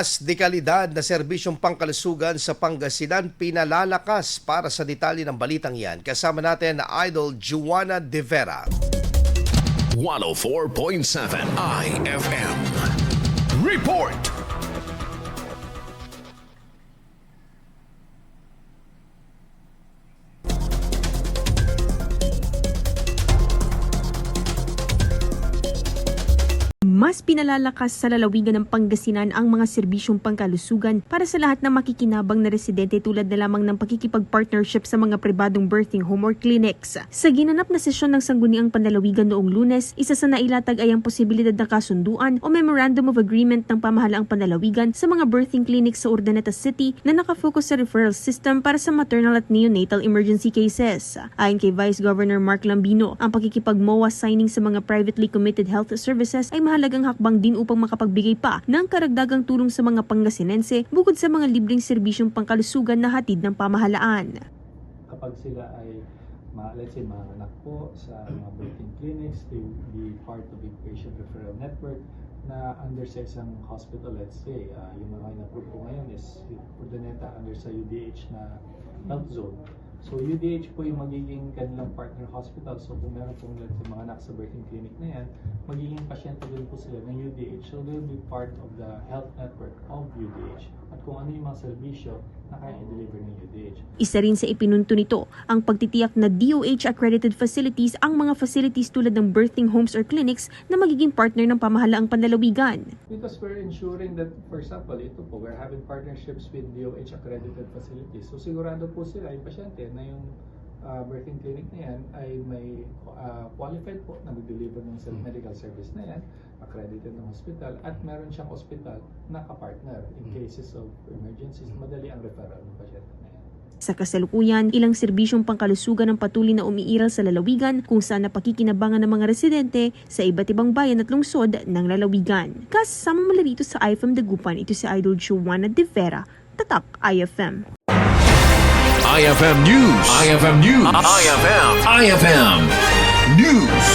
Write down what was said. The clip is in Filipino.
Mas dekalidad na serbisyong pangkalusugan sa Pangasinan pinalalakas. Para sa detalye ng balitang yan, kasama natin Idol Juana De Vera. 104.7 IFM Report. Mas pinalalakas sa lalawigan ng Pangasinan ang mga serbisyong pangkalusugan para sa lahat ng makikinabang na residente tulad na lamang ng pakikipag-partnership sa mga pribadong birthing home or clinics. Sa ginanap na sesyon ng Sangguniang Panlalawigan noong Lunes, isa sa nailatag ay ang posibilidad ng kasunduan o Memorandum of Agreement ng pamahalaang panlalawigan sa mga birthing clinics sa Urdaneta City na nakafocus sa referral system para sa maternal at neonatal emergency cases. Ayon kay Vice Governor Mark Lambino, ang pakikipag-MOA signing sa mga privately committed health services ay mahalagang hakbang din upang makapagbigay pa ng karagdagang tulong sa mga Pangasinense bukod sa mga libreng serbisyong pangkalusugan na hatid ng pamahalaan. Kapag sila ay, let's say, mga anak po sa mga birthing clinics, they will be part of the patient referral network na under sa isang hospital, let's say, yung mga in-approve po ngayon is Urdaneta under sa UDH na health zone. So UDH po yung magiging kanilang partner hospital. So kung meron pong let's say, mga anak sa birthing clinic na yan, magiging pasyente din po sila ng UDH. So they'll be part of the health network of UDH. At kung ano yung mga serbisyo na kaya i-deliver ng UDH. Isa rin sa ipinunto nito ang pagtitiyak na DOH-accredited facilities ang mga facilities tulad ng birthing homes or clinics na magiging partner ng pamahalaang panlalawigan. Because we're ensuring that, for example, ito po, we're having partnerships with DOH-accredited facilities. So sigurado po sila, yung pasyente, na yung birthing clinic na yan ay may qualified po na mag-deliver ng medical service na yan, accredited ng hospital, at meron siyang hospital na kapartner in cases of emergencies, madali ang referral ng pasyente na yan. Sa kasalukuyan, ilang serbisyong pangkalusugan ang patuloy na umiiral sa lalawigan kung saan napakikinabangan ng mga residente sa iba't ibang bayan at lungsod ng lalawigan. Kasama mula rito sa IFM Dagupan, ito si Idol Juana De Vera, Tatak IFM. IFM News. IFM News. IFM News.